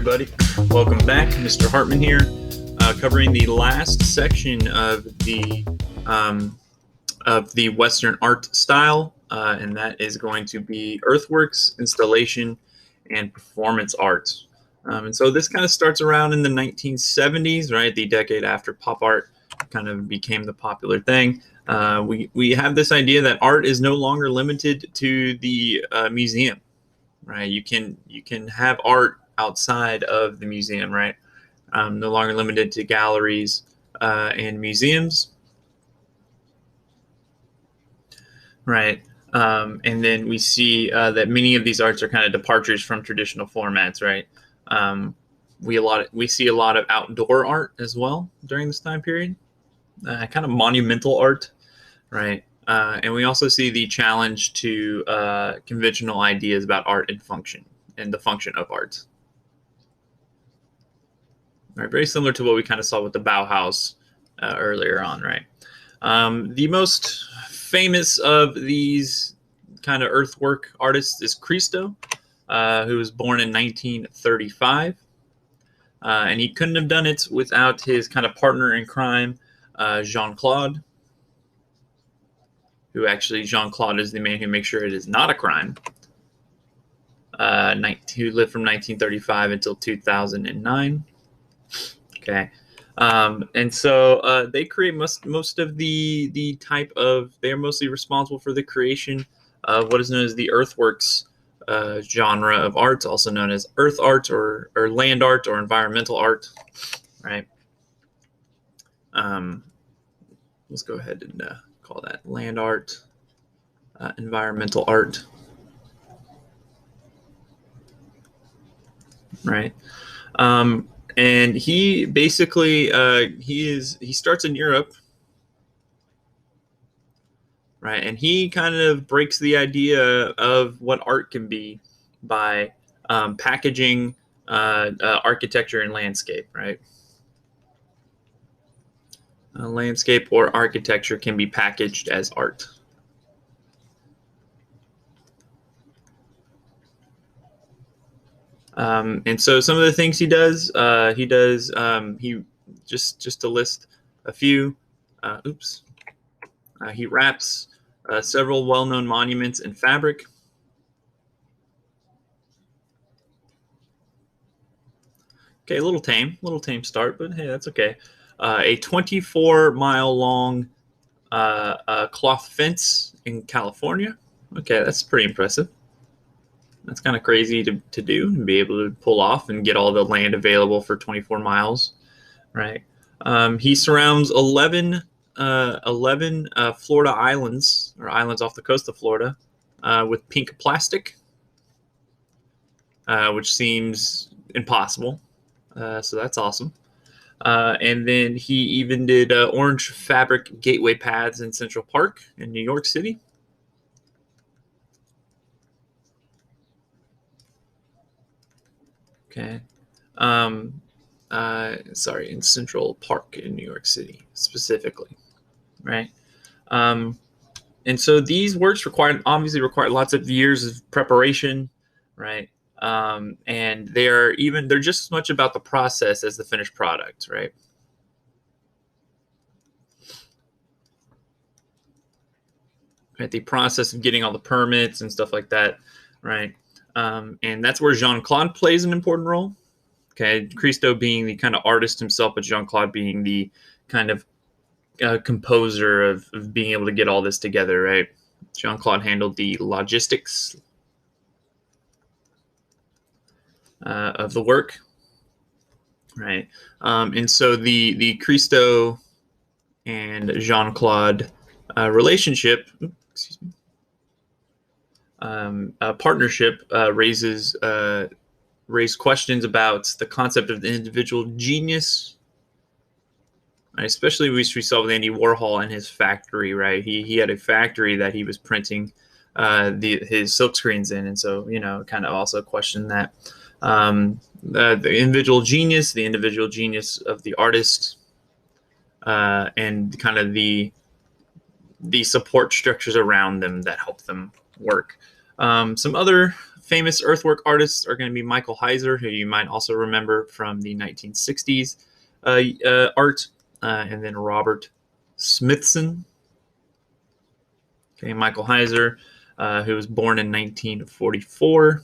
everybody. Welcome back. Mr. Hartman here, covering the last section of the Western art style, and that is going to be earthworks, installation, and performance art. And so this kind of starts around in the 1970s, right? The decade after pop art kind of became the popular thing. We have this idea that art is no longer limited to the museum, right? You can have art outside of the museum, right? No longer limited to galleries and museums, right? And then we see that many of these arts are kind of departures from traditional formats, right? We see a lot of outdoor art as well during this time period, kind of monumental art, right? And we also see the challenge to conventional ideas about art and function and the function of art. Right, very similar to what we kind of saw with the Bauhaus earlier on, right? The most famous of these kind of earthwork artists is Christo, who was born in 1935. And he couldn't have done it without his kind of partner in crime, Jean-Claude, who actually Jean-Claude is the man who makes sure it is not a crime, who lived from 1935 until 2009. Okay. And so they create most of the type of, they're mostly responsible for the creation of what is known as the earthworks genre of art, also known as earth art or land art or environmental art, right? Let's go ahead and call that land art, environmental art, right? And he basically he starts in Europe, right? And he kind of breaks the idea of what art can be by packaging architecture and landscape, right? Landscape or architecture can be packaged as art. And so some of the things he does, he just to list a few. He wraps several well-known monuments in fabric. Okay, a little tame start, but hey, that's okay. A 24-mile-long cloth fence in California. Okay, that's pretty impressive. That's kind of crazy to do and be able to pull off and get all the land available for 24 miles, right? He surrounds 11 Florida islands, or islands off the coast of Florida, with pink plastic, which seems impossible. So that's awesome. And then he even did orange fabric gateway paths in Central Park in New York City. Okay. Sorry, in Central Park in New York City specifically, right? And so these works obviously require lots of years of preparation, right? And they're just as much about the process as the finished product, right? Right, the process of getting all the permits and stuff like that, right? And that's where Jean-Claude plays an important role. Okay, Christo being the kind of artist himself, but Jean-Claude being the kind of composer of being able to get all this together, right? Jean-Claude handled the logistics of the work, right? And so the Christo and Jean-Claude relationship, partnership raised questions about the concept of the individual genius, right? Especially we saw with Andy Warhol and his factory, right? He had a factory that he was printing his silkscreens in, and so kind of also questioned that the individual genius of the artist, and kind of the support structures around them that help them work. Some other famous earthwork artists are going to be Michael Heiser, who you might also remember from the 1960s art, and then Robert Smithson. Okay, Michael Heiser, who was born in 1944,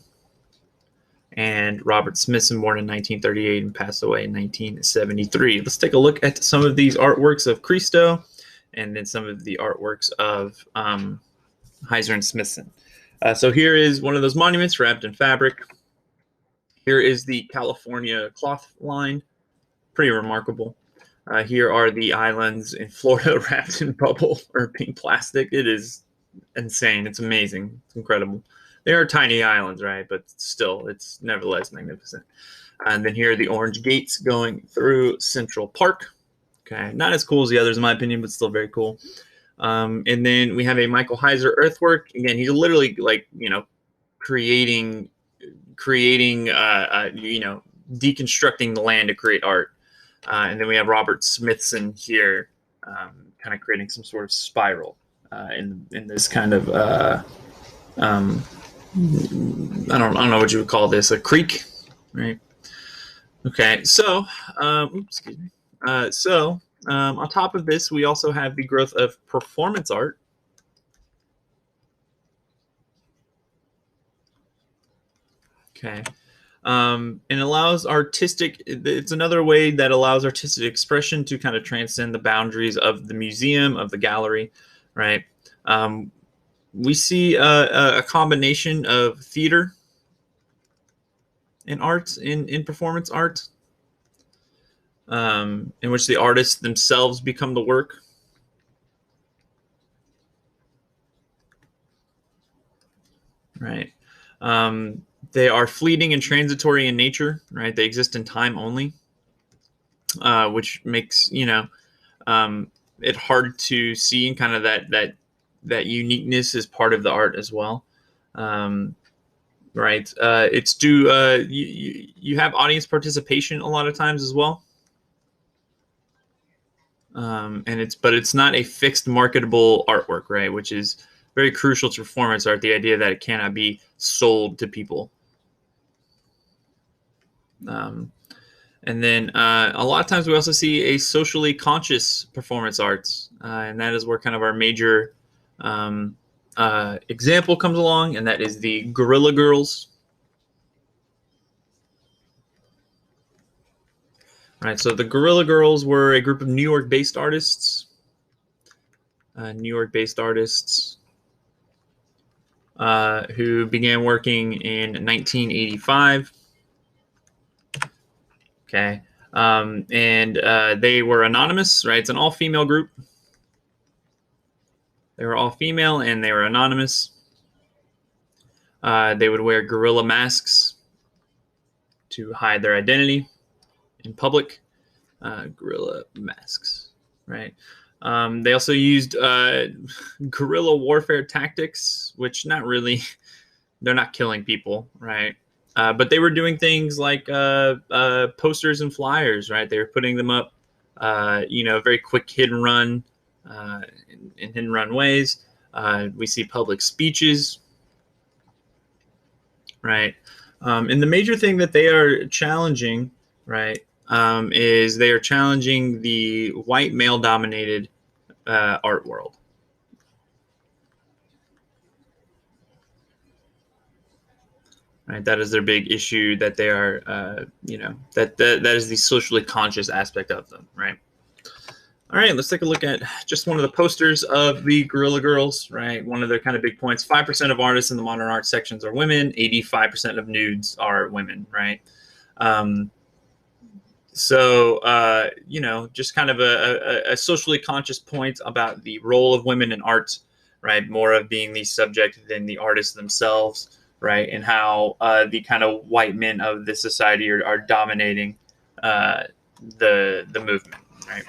and Robert Smithson, born in 1938 and passed away in 1973. Let's take a look at some of these artworks of Christo, and then some of the artworks of Heiser and Smithson. So here is one of those monuments wrapped in fabric. Here is the California cloth line. Pretty remarkable. Here are the islands in Florida wrapped in bubble or pink plastic. It is insane. It's amazing. It's incredible. They are tiny islands, right? But still, it's nevertheless magnificent. And then here are the orange gates going through Central Park. Okay, not as cool as the others in my opinion, but still very cool. And then we have a Michael Heiser earthwork. Again, he's literally like, creating, deconstructing the land to create art. And then we have Robert Smithson here, kind of creating some sort of spiral in this kind of, I don't know what you would call this, a creek, right? Okay, so, excuse me. On top of this, we also have the growth of performance art. Okay. And allows it's another way that allows artistic expression to kind of transcend the boundaries of the museum, of the gallery, right? We see a combination of theater and art in performance art, in which the artists themselves become the work. Right. They are fleeting and transitory in nature, right? They exist in time only, which makes, it hard to see, and kind of that uniqueness is part of the art as well. Right. It's you have audience participation a lot of times as well. But it's not a fixed marketable artwork, right? Which is very crucial to performance art, the idea that it cannot be sold to people. And then a lot of times we also see a socially conscious performance arts, and that is where kind of our major example comes along, and that is the Guerrilla Girls. Right, so the Guerrilla Girls were a group of New York-based artists. Who began working in 1985. Okay, and they were anonymous, right? It's an all-female group. They were all female, and they were anonymous. They would wear gorilla masks to hide their identity in public. Gorilla masks, right? They also used guerrilla warfare tactics, which they're not killing people, right? But they were doing things like posters and flyers, right? They were putting them up, very quick hit and run, in hit and run ways. We see public speeches, right? And the major thing that they are challenging, right, is they are challenging the white male-dominated art world. Right, that is their big issue, that they are, that is the socially conscious aspect of them, right? All right, let's take a look at just one of the posters of the Guerrilla Girls, right? One of their kind of big points: 5% of artists in the modern art sections are women, 85% of nudes are women, right? Just kind of a socially conscious point about the role of women in art, right? More of being the subject than the artists themselves, right? And how the kind of white men of this society are dominating the movement, right?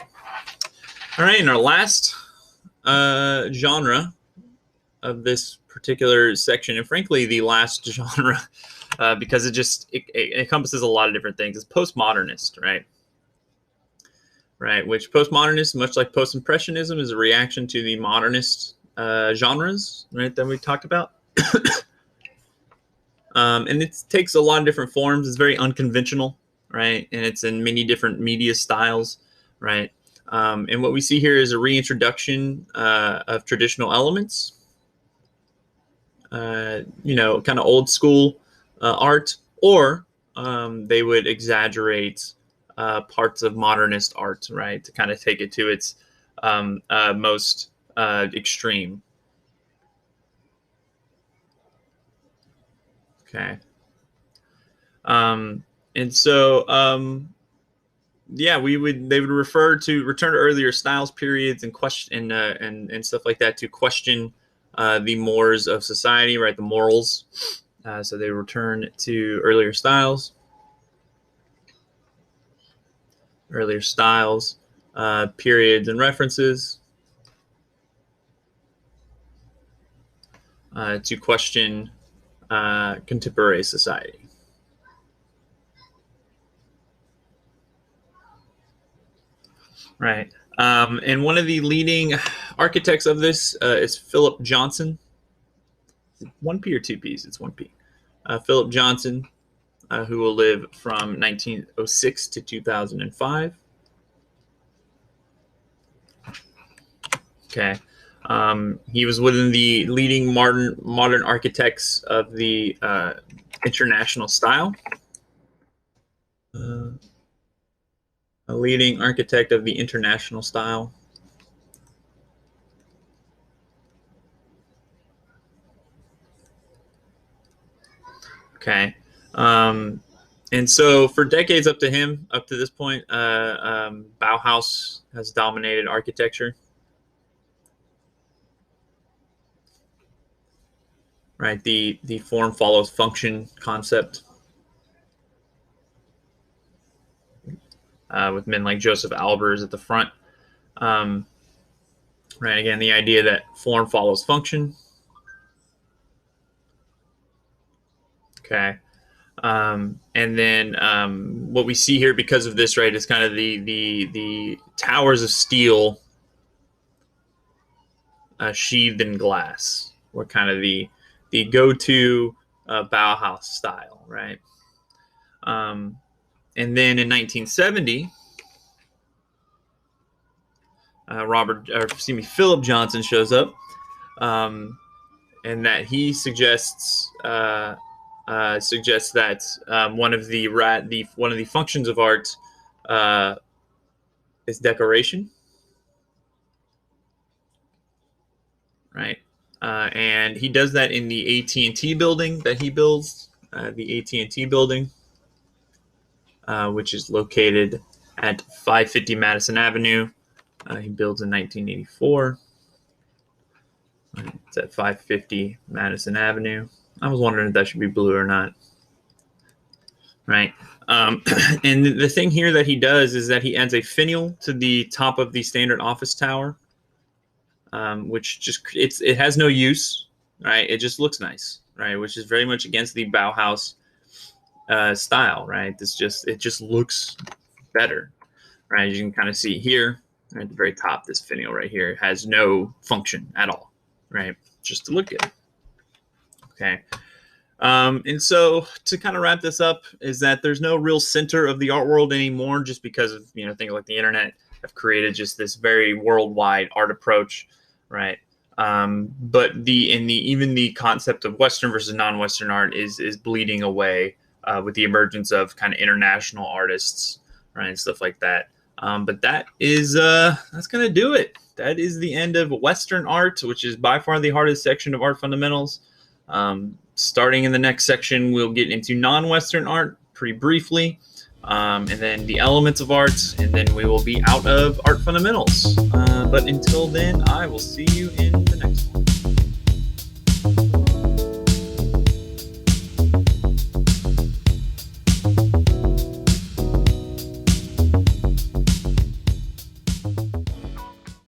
All right, and our last genre of this particular section, and frankly the last genre, because it encompasses a lot of different things, is postmodernist, right? Right, which postmodernist, much like post-impressionism, is a reaction to the modernist genres, right, that we talked about. And it takes a lot of different forms. It's very unconventional, right? And it's in many different media styles, right? And what we see here is a reintroduction of traditional elements, kind of old school art, or they would exaggerate parts of modernist art, right, to kind of take it to its most extreme. Okay. And so, yeah, they would return to earlier styles periods and question and stuff like that to question the mores of society, right? The morals. So they return to earlier styles, periods, and references to question contemporary society. Right. And one of the leading architects of this is Philip Johnson. 1P or 2Ps? It's 1P. Philip Johnson, who will live from 1906 to 2005. Okay. He was within the leading modern architects of the international style. A leading architect of the international style. Okay. And so for decades up to this point, Bauhaus has dominated architecture. Right, the form follows function concept, with men like Joseph Albers at the front. Right, again, the idea that form follows function. Okay. And then what we see here because of this, right, is kind of the towers of steel sheathed in glass were kind of the go-to Bauhaus style, right? And then in 1970, Philip Johnson shows up, and that he suggests that one of the functions of art is decoration, right? And he does that in the AT&T building that he builds, the AT&T building, which is located at 550 Madison Avenue. He builds in 1984. It's at 550 Madison Avenue. I was wondering if that should be blue or not. Right. And the thing here that he does is that he adds a finial to the top of the standard office tower, which it has no use, right? It just looks nice, right? Which is very much against the Bauhaus style, right? It just looks better, right? You can kind of see here right at the very top, this finial right here has no function at all, right? Just to look good. Okay. And so to kind of wrap this up is that there's no real center of the art world anymore, just because of, things like the internet have created just this very worldwide art approach, right? But even the concept of Western versus non-Western art is bleeding away with the emergence of kind of international artists, right, and stuff like that. But that's gonna do it. That is the end of Western art, which is by far the hardest section of art fundamentals. Starting in the next section, we'll get into non-Western art pretty briefly, and then the elements of art, and then we will be out of art fundamentals. But until then, I will see you in